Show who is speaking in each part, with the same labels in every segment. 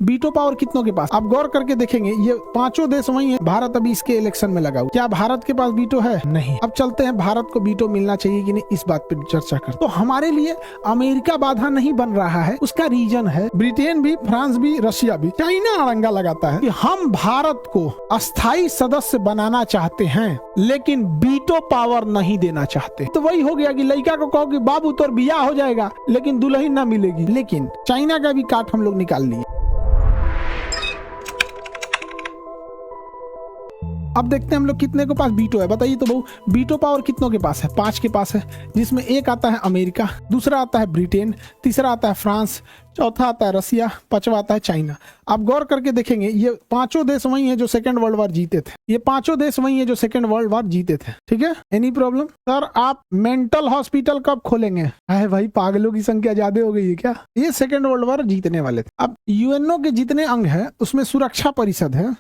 Speaker 1: Veto power कितनों के पास? आप गौर करके देखेंगे ये पांचों देश वही है। भारत अभी इसके इलेक्शन में लगा हुआ। क्या भारत के पास वीटो है? नहीं। अब चलते हैं भारत को वीटो मिलना चाहिए कि नहीं, इस बात पर चर्चा कर। तो हमारे लिए अमेरिका बाधा नहीं बन रहा है, उसका रीजन है ब्रिटेन भी, फ्रांस भी, रशिया भी। चाइना अड़ंगा लगाता है कि हम भारत को अस्थायी सदस्य बनाना चाहते हैं लेकिन वीटो पावर नहीं देना चाहते। तो वही हो गया कि लड़का को कहो कि बाबू तोर बियाह हो जाएगा लेकिन दुल्हन ना मिलेगी। लेकिन चाइना का भी काट हम लोग निकाल लिए। अब देखते हैं हम लोग कितने के पास वीटो है, बताइए तो बहु। वीटो पावर कितनों के पास है? 5 के पास है, जिसमें एक आता है अमेरिका, दूसरा आता है ब्रिटेन, तीसरा आता है फ्रांस, चौथा आता है रशिया, पांचवा आता है चाइना। आप गौर करके देखेंगे ये पांचों देश वही हैं जो सेकंड वर्ल्ड वॉर जीते थे। ये पांचों देश वही हैं जो सेकंड वर्ल्ड वॉर जीते थे। ठीक है, एनी प्रॉब्लम? सर आप मेंटल हॉस्पिटल कब खोलेंगे? अरे भाई पागलों की संख्या ज्यादा हो गई है क्या? ये सेकंड वर्ल्ड वॉर जीतने वाले थे। अब यूएनओ के जितने अंग है उसमें सुरक्षा परिषद है,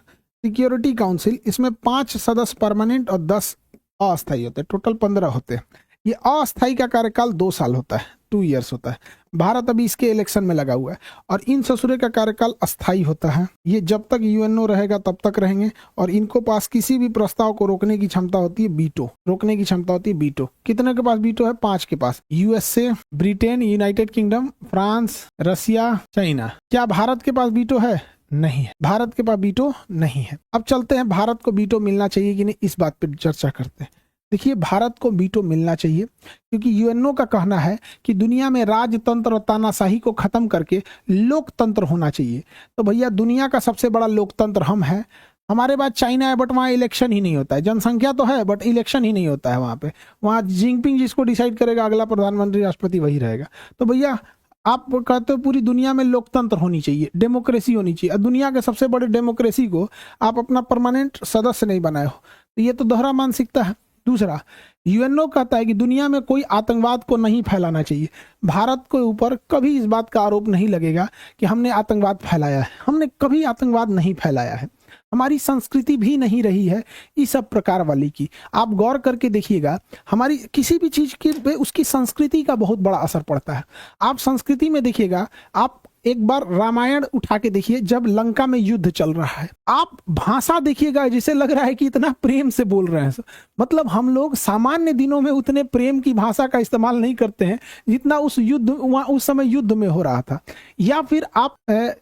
Speaker 1: सिक्योरिटी काउंसिल, इसमें 5 सदस्य परमानेंट और 10 अस्थायी होते हैं, टोटल 15 होते हैं। ये अस्थायी का कार्यकाल 2 साल होता है, 2 इयर्स होता है। भारत अभी इसके इलेक्शन में लगा हुआ है। और इन ससुरे का कार्यकाल अस्थायी होता है, ये जब तक यूएनओ रहेगा तब तक रहेंगे। और इनको पास किसी भी प्रस्ताव को रोकने की क्षमता होती है वीटो, रोकने की क्षमता होती है वीटो। कितने के पास वीटो है? 5 के पास। USA, Britain, United Kingdom, France, Russia, China. क्या भारत के पास वीटो है? नहीं है, भारत के पास वीटो नहीं है। अब चलते हैं भारत को वीटो मिलना चाहिए कि नहीं, इस बात पर चर्चा करते हैं। देखिए भारत को वीटो मिलना चाहिए क्योंकि यूएनओ का कहना है कि दुनिया में राजतंत्र और तानाशाही को खत्म करके लोकतंत्र होना चाहिए। तो भैया दुनिया का सबसे बड़ा लोकतंत्र हम हैं। हमारे पास चाइना है बट वहाँ इलेक्शन ही नहीं होता है। जनसंख्या तो है बट इलेक्शन ही नहीं होता है वहाँ पे। वहाँ जिनपिंग जिसको डिसाइड करेगा अगला प्रधानमंत्री राष्ट्रपति वही रहेगा। तो भैया आप कहते हो पूरी दुनिया में लोकतंत्र होनी चाहिए, डेमोक्रेसी होनी चाहिए। दुनिया के सबसे बड़े डेमोक्रेसी को आप अपना परमानेंट सदस्य नहीं बनाए हो, तो ये तो दोहरा मानसिकता है। दूसरा, यूएनओ कहता है कि दुनिया में कोई आतंकवाद को नहीं फैलाना चाहिए। भारत के ऊपर कभी इस बात का आरोप नहीं लगेगा कि हमने आतंकवाद फैलाया है। हमने कभी आतंकवाद नहीं फैलाया है। हमारी संस्कृति भी नहीं रही है इस सब प्रकार वाली की। आप गौर करके देखिएगा, हमारी किसी भी चीज के पे उसकी संस्कृति का बहुत बड़ा असर पड़ता है। आप संस्कृति में देखिएगा, आप एक बार रामायण उठा के देखिए, जब लंका में युद्ध चल रहा है, आप भाषा देखिएगा जिसे लग रहा है कि इतना प्रेम से बोल रहे हैं। मतलब हम लोग सामान्य दिनों में उतने प्रेम की भाषा का इस्तेमाल नहीं करते हैं जितना उस समय युद्ध में हो रहा था। या फिर आप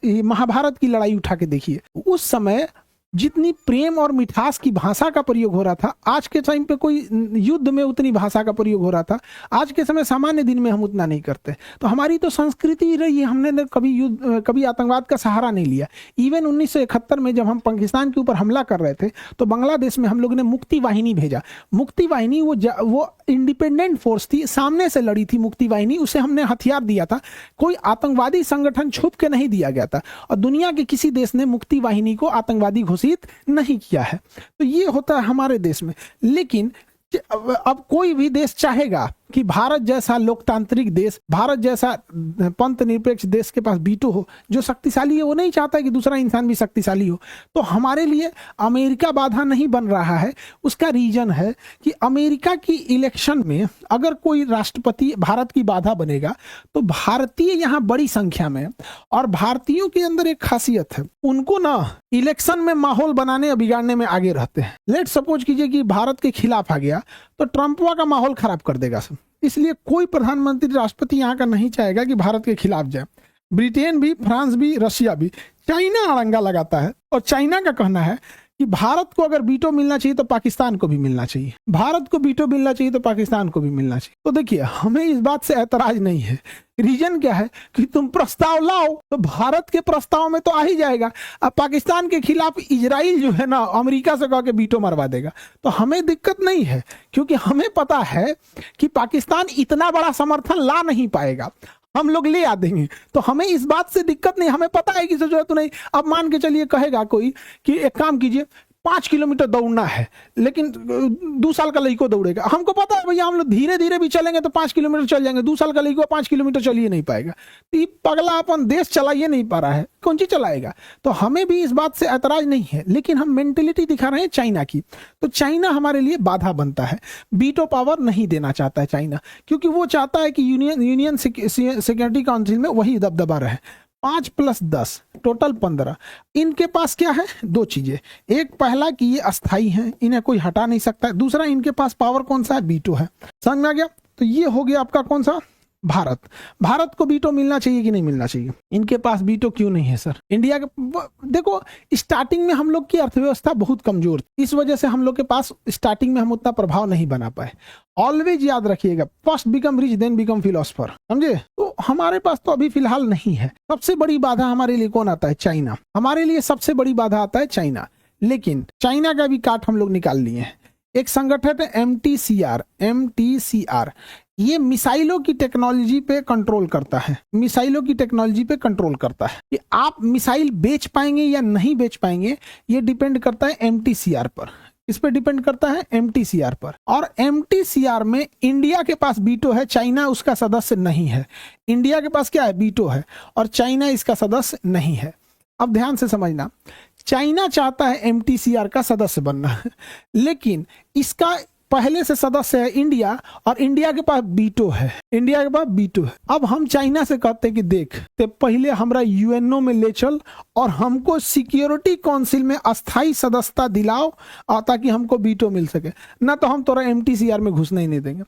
Speaker 1: महाभारत की लड़ाई उठा के देखिए, उस समय जितनी प्रेम और मिठास की भाषा का प्रयोग हो रहा था, आज के टाइम पे कोई युद्ध में उतनी भाषा का प्रयोग हो रहा था। आज के समय सामान्य दिन में हम उतना नहीं करते। तो हमारी तो संस्कृति रही है, हमने कभी आतंकवाद का सहारा नहीं लिया। इवन 1971 में जब हम पाकिस्तान के ऊपर हमला कर रहे थे तो बांग्लादेश में हम लोग ने मुक्ति वाहिनी भेजा। मुक्ति वाहिनी वो इंडिपेंडेंट फोर्स थी, सामने से लड़ी थी मुक्ति वाहिनी, उसे हमने हथियार दिया था। कोई आतंकवादी संगठन छुप के नहीं दिया गया था और दुनिया के किसी देश ने मुक्ति वाहिनी को आतंकवादी घोषित नहीं किया है। तो ये होता है हमारे देश में। लेकिन अब कोई भी देश चाहेगा कि भारत जैसा लोकतांत्रिक देश, भारत जैसा पंथ निरपेक्ष देश के पास वीटो हो, जो शक्तिशाली है, वो नहीं चाहता कि दूसरा इंसान भी शक्तिशाली हो। तो हमारे लिए अमेरिका बाधा नहीं बन रहा है। उसका रीजन है कि अमेरिका की इलेक्शन में अगर कोई राष्ट्रपति भारत की बाधा बनेगा तो भारतीय यहाँ बड़ी संख्या में, और भारतीयों के अंदर एक खासियत है, उनको ना इलेक्शन में माहौल बनाने और बिगाड़ने में आगे रहते हैं। लेट सपोज कीजिए कि भारत के खिलाफ आ गया तो ट्रंपवा का माहौल खराब कर देगा सब। इसलिए कोई प्रधानमंत्री राष्ट्रपति यहाँ का नहीं चाहेगा कि भारत के खिलाफ जाए। ब्रिटेन भी, फ्रांस भी, रशिया भी। चाइना अड़ंगा लगाता है और चाइना का कहना है कि भारत को अगर वीटो मिलना चाहिए तो पाकिस्तान को भी मिलना चाहिए, भारत को वीटो मिलना चाहिए तो पाकिस्तान को भी मिलना चाहिए। तो देखिए हमें इस बात से ऐतराज नहीं है। रीजन क्या है कि तुम प्रस्ताव लाओ तो भारत के प्रस्ताव में तो आ ही जाएगा। अब पाकिस्तान के खिलाफ इजराइल जो है ना, अमेरिका से कह के वीटो मरवा देगा। तो हमें दिक्कत नहीं है क्योंकि हमें पता है कि पाकिस्तान इतना बड़ा समर्थन ला नहीं पाएगा, हम लोग ले आ देंगे। तो हमें इस बात से दिक्कत नहीं, हमें पता है कि जरूरत नहीं। अब मान के चलिए कहेगा कोई कि एक काम कीजिए, 5 किलोमीटर दौड़ना है लेकिन 2 साल का लड़को दौड़ेगा। हमको पता है भैया हम लोग धीरे धीरे भी चलेंगे तो 5 किलोमीटर चल जाएंगे। 2 साल का लड़को 5 किलोमीटर चलिए नहीं पाएगा। तो ये पगला अपन देश चलाइए नहीं पा रहा है, कौन सी चलाएगा? तो हमें भी इस बात से ऐतराज नहीं है, लेकिन हम मेंटेलिटी दिखा रहे हैं चाइना की। तो चाइना हमारे लिए बाधा बनता है। वीटो पावर नहीं देना चाहता है चाइना, क्योंकि वो चाहता है कि यूनियन सिक्योरिटी काउंसिल में वही दबदबा रहे। 5 + 10 टोटल 15। इनके पास क्या है, दो चीजें, एक पहला कि ये अस्थाई हैं, इन्हें कोई हटा नहीं सकता है, दूसरा इनके पास पावर कौन सा है, वीटो है। समझ में आ गया। तो ये हो गया आपका कौन सा, भारत। भारत को वीटो मिलना चाहिए कि नहीं मिलना चाहिए, इनके पास वीटो क्यों नहीं है सर। इंडिया के देखो स्टार्टिंग में हम लोग की अर्थव्यवस्था बहुत कमजोर थी, इस वजह से हम लोग के पास स्टार्टिंग में हम उतना प्रभाव नहीं बना पाए। ऑलवेज याद रखिएगा, first become rich then become philosopher, समझे। तो हमारे पास तो अभी फिलहाल नहीं है। सबसे बड़ी बाधा हमारे लिए कौन आता है, चाइना। हमारे लिए सबसे बड़ी बाधा आता है चाइना, लेकिन चाइना का भी काट हम लोग निकाल लिए हैं। एक संगठन है MTCR, ये मिसाइलों की टेक्नोलॉजी पे कंट्रोल करता है, मिसाइलों की टेक्नोलॉजी पे कंट्रोल करता है कि आप मिसाइल बेच पाएंगे या नहीं बेच पाएंगे, ये डिपेंड करता है MTCR पर। इस पे डिपेंड करता है MTCR पर। और MTCR में इंडिया के पास वीटो है, चाइना उसका सदस्य नहीं है। इंडिया के पास क्या है, वीटो है, और चाइना इसका सदस्य नहीं है। अब ध्यान से समझना, चाइना चाहता है MTCR का सदस्य बनना, लेकिन इसका पहले से सदस्य है इंडिया, और इंडिया के पास वीटो है, इंडिया के पास वीटो है। अब हम चाइना से कहते हैं कि देख ते पहले हमरा UNO में ले चल और हमको सिक्योरिटी काउंसिल में अस्थाई सदस्यता दिलाओ, ताकि हमको वीटो मिल सके, ना तो हम तोरा MTCR में घुसने ही नहीं देंगे।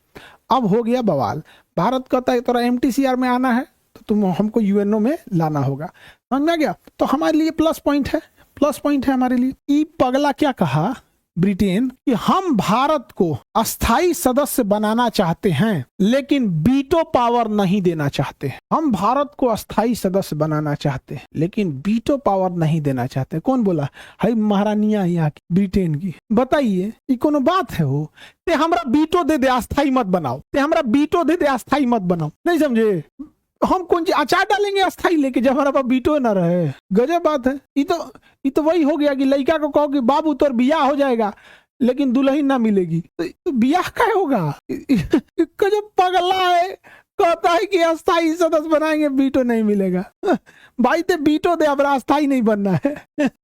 Speaker 1: अब हो गया बवाल, भारत कहता है तोरा MTCR में आना है तो तुम हमको UNO में लाना होगा। समझ में आ गया। तो हमारे लिए प्लस पॉइंट है, प्लस पॉइंट है हमारे लिए। ई पगला क्या कहा ब्रिटेन कि हम भारत को अस्थाई सदस्य बनाना चाहते हैं, लेकिन वीटो पावर नहीं देना चाहते। हम भारत को अस्थाई सदस्य बनाना चाहते हैं, लेकिन वीटो पावर नहीं देना चाहते। कौन बोला, है महारानिया यहाँ की, ब्रिटेन की। बताइए ये कोनो बात है हो, ते हमरा वीटो दे दे, अस्थाई मत बनाओ, ते हमरा वीटो दे दे, अस्थाई मत बनाओ। नहीं समझे, हम कौन सी अचार डालेंगे अस्थाई लेके जब हमारा पास वीटो ना रहे। गजब बात है। ये तो वही हो गया कि लड़का को कहो कि बाबू तोर बियाह हो जाएगा, लेकिन दुल्हन ना मिलेगी, तो बियाह क्या होगा। गजब पगला है, कहता है कि अस्थाई सदस्य बनाएंगे, वीटो नहीं मिलेगा। भाई ते वीटो दे, अब अस्थाई नहीं बनना है,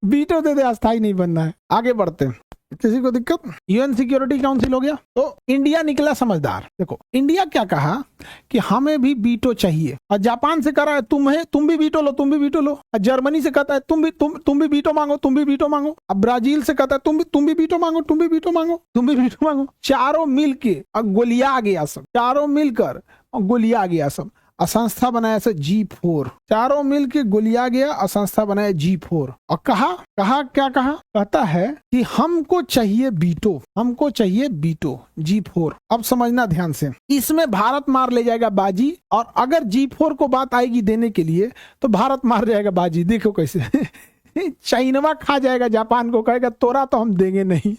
Speaker 1: वीटो दे दे, अस्थाई नहीं बनना है। आगे बढ़ते हैं, किसी को दिक्कत। UN सिक्योरिटी काउंसिल हो गया, तो इंडिया निकला समझदार। देखो इंडिया क्या कहा कि हमें भी वीटो चाहिए, और जापान से करा है तुम भी वीटो लो, तुम भी वीटो लो। और जर्मनी से कहता है तुम भी वीटो मांगो, तुम भी वीटो मांगो। अब ब्राजील से कहता है तुम भी वीटो मांगो, तुम भी वीटो मांगो, तुम भी वीटो मांगो। चारों मिलके गोलिया गया सब, चारों मिलकर गोलिया गया सब। असंस्था बनाया से G4, चारों मिलके गोलिया गया, असंस्था बनाया G4। और कहा क्या कहा, कहता है कि हमको चाहिए वीटो, हमको चाहिए वीटो G4। अब समझना ध्यान से, इसमें भारत मार ले जाएगा बाजी, और अगर G4 को बात आएगी देने के लिए तो भारत मार जाएगा बाजी। देखो कैसे चाइना खा जाएगा, जापान को कहेगा तोरा तो हम देंगे नहीं,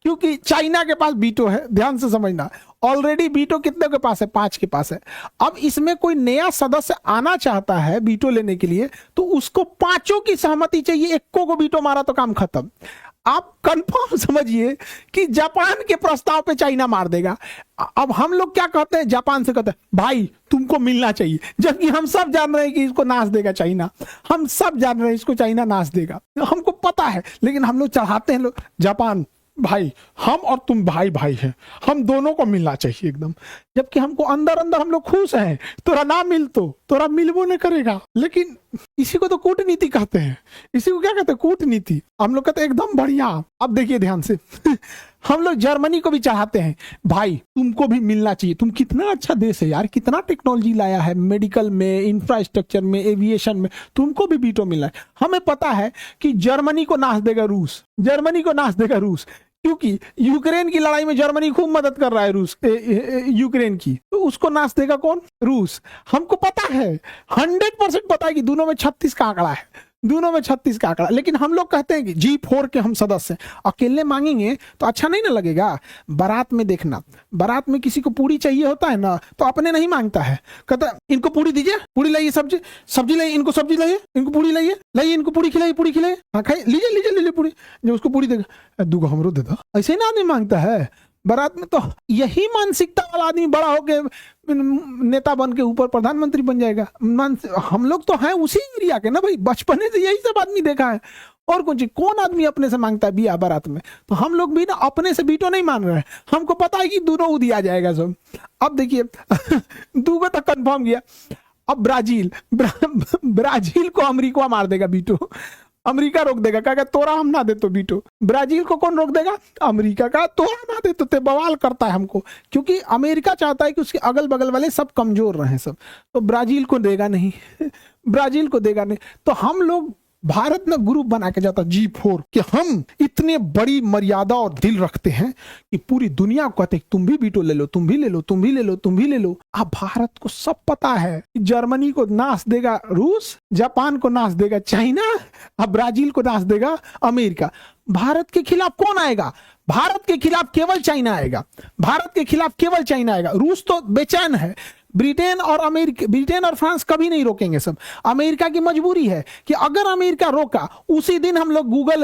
Speaker 1: क्योंकि चाइना के पास वीटो है। ध्यान से समझना, ऑलरेडी वीटो कितने के पास है, 5 के पास है। अब इसमें कोई नया सदस्य आना चाहता है वीटो लेने के लिए, तो उसको 5 की सहमति चाहिए। 1 को वीटो मारा तो काम खत्म। आप कंफर्म समझिए कि जापान के प्रस्ताव पे चाइना मार देगा। अब हम लोग क्या कहते हैं, जापान से कहते हैं भाई तुमको मिलना चाहिए, जबकि हम सब जान रहे हैं कि इसको नाश देगा चाइना, हम सब जान रहे हैं इसको चाइना नाश देगा, हमको पता है, लेकिन हम लोग चाहते हैं लोग, जापान भाई हम और तुम भाई भाई हैं, हम दोनों को मिलना चाहिए एकदम, जबकि हमको अंदर अंदर हम लोग खुश हैं। तोरा ना मिल तो तोरा मिलबो नहीं करेगा। लेकिन इसी को तो कूटनीति कहते हैं, इसी को क्या कहते हैं, कूटनीति। हम लोग कहते हैं एकदम बढ़िया। अब देखिए ध्यान से हम लोग जर्मनी को भी चाहते हैं, भाई तुमको भी मिलना चाहिए, तुम कितना अच्छा देश है यार, कितना टेक्नोलॉजी लाया है मेडिकल में, इंफ्रास्ट्रक्चर में, एविएशन में, तुमको भी वीटो मिलना है। हमें पता है कि जर्मनी को नाश देगा रूस, जर्मनी को नाश देगा रूस, क्योंकि यूक्रेन की लड़ाई में जर्मनी खूब मदद कर रहा है रूस, यूक्रेन की, तो उसको नाश देगा कौन, रूस। हमको पता है, 100% पता है कि दोनों में 36 का आंकड़ा है, दोनों में 36 का आंकड़ा। लेकिन हम लोग कहते हैं कि G4 के हम सदस्य हैं। अकेले मांगेंगे तो अच्छा नहीं ना लगेगा। बारात में देखना, बारात में किसी को पूरी चाहिए होता है ना, तो अपने नहीं मांगता है, कहता है इनको पूरी दीजिए, पूरी लाइए, सब्जी लाइए, इनको सब्जी लाइए, इनको पूरी लाइए, इनको पूरी खिलाइए, पूरी खिलाइए, हाँ खाइए, लीजिए पूरी। जब उसको पूरी देगा, 2 हमरो दे दो, ऐसे ही ना आदमी मांगता है बारात में। तो यही मानसिकता वाला आदमी बड़ा होके नेता बन के ऊपर प्रधानमंत्री बन जाएगा। हम लोग तो हैं उसी एरिया के ना भाई, बचपने से यही सब आदमी देखा है। और कौन आदमी अपने से मांगता है बिया बारात में। तो हम लोग भी ना अपने से वीटो नहीं मान रहे हैं, हमको पता है कि दोनों दिया जाएगा सब। अब देखिए 2 तक कंफर्म किया। अब ब्राजील को अमेरिका मार देगा वीटो, अमेरिका रोक देगा, कहेगा तोरा हम ना दे तो वीटो। ब्राजील को कौन रोक देगा? अमेरिका का, तोरा ना दे तो ते बवाल करता है हमको, क्योंकि अमेरिका चाहता है कि उसके अगल बगल वाले सब कमजोर रहे सब, तो ब्राजील को देगा नहीं ब्राजील को देगा नहीं। तो हम लोग भारत में ग्रुप बना के जाता G4 कि हम इतने बड़ी मर्यादा और दिल रखते हैं कि पूरी दुनिया को कहते तुम भी वीटो ले लो, तुम भी ले लो, तुम भी ले लो, तुम भी ले लो। अब भारत को सब पता है कि जर्मनी को नाश देगा रूस, जापान को नाश देगा चाइना, अब ब्राजील को नाश देगा अमेरिका। भारत के खिलाफ कौन आएगा? भारत के खिलाफ केवल चाइना आएगा, भारत के खिलाफ केवल चाइना आएगा। रूस तो बेचैन है, ब्रिटेन और फ्रांस कभी नहीं रोकेंगे सब। अमेरिका की मजबूरी है कि अगर अमेरिका रोका उसी दिन हम लोग गूगल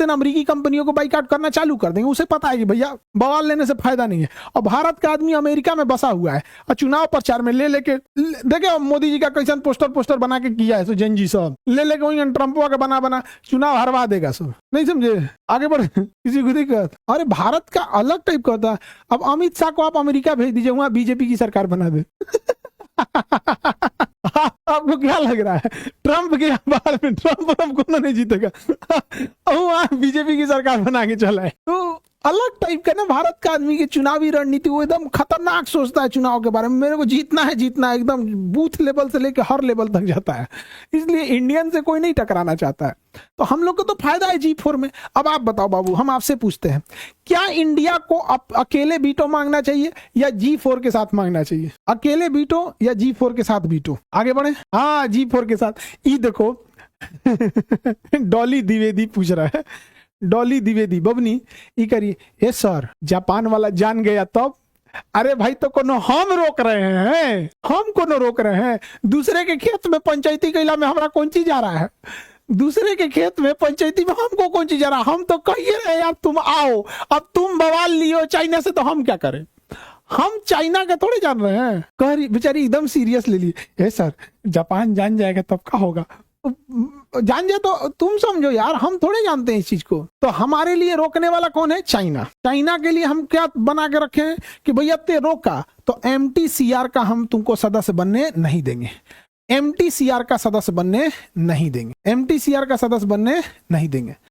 Speaker 1: अमेरिकी कंपनियों को बाइकाट करना चालू कर देंगे। उसे पता है कि भैया बवाल लेने से फायदा नहीं है। और भारत का आदमी अमेरिका में बसा हुआ है और चुनाव प्रचार में लेके देखे मोदी जी का कैसा पोस्टर बना के किया है, जेनजी सब ले लेके वही ट्रम्पवा का बना चुनाव हरवा देगा सब। नहीं समझे? आगे बढ़े, किसी को दिक्कत? अरे भारत का अलग टाइप का होता है। अब अमित शाह को आप अमेरिका भेज दीजिए, वहां बीजेपी की सरकार बना दे आपको क्या लग रहा है? ट्रम्प के बारे में ट्रम्प को नहीं जीतेगा वहां बीजेपी की सरकार बना के चला है। तो अलग टाइप का ना भारत का आदमी की चुनावी रणनीति, वो एकदम खतरनाक सोचता है चुनाव के बारे में। मेरे को जीतना है, एकदम बूथ लेवल से लेकर हर लेवल तक जाता है। इसलिए इंडियन से कोई नहीं टकराना चाहता है। तो हम लोग को तो फायदा है G4 में। अब आप बताओ बाबू, हम आपसे पूछते हैं, क्या इंडिया को अकेले वीटो मांगना चाहिए या G4 के साथ मांगना चाहिए? अकेले वीटो या G4 के साथ वीटो? आगे बढ़े। हाँ, G4 के साथ। ये देखो डॉली द्विवेदी पूछ रहा है, डॉली द्विवेदी बबनी ये करिए, ये सर जापान वाला जान गया तब। अरे भाई, तो कोनो हम रोक रहे हैं? हम कोनो रोक रहे हैं? दूसरे के खेत में पंचायती कैला में हमारा कौन चीज जा रहा है? दूसरे के खेत में पंचायती में हमको कौन चीज जा रहा है? हम तो कहिए रहे यार तुम आओ, अब तुम बवाल लियो चाइना से, तो हम क्या करें? हम चाइना का थोड़े जान रहे हैं। कह रही बेचारी एकदम सीरियस ले ली, ए सर जापान जान जाएगा तब क्या होगा? जान जाए तो तुम समझो यार, हम थोड़े जानते हैं इस चीज को। तो हमारे लिए रोकने वाला कौन है? चाइना। चाइना के लिए हम क्या बना के रखे हैं कि भैया ते रोका तो MTCR का हम तुमको सदस्य बनने नहीं देंगे, MTCR का सदस्य बनने नहीं देंगे, MTCR का सदस्य बनने नहीं देंगे।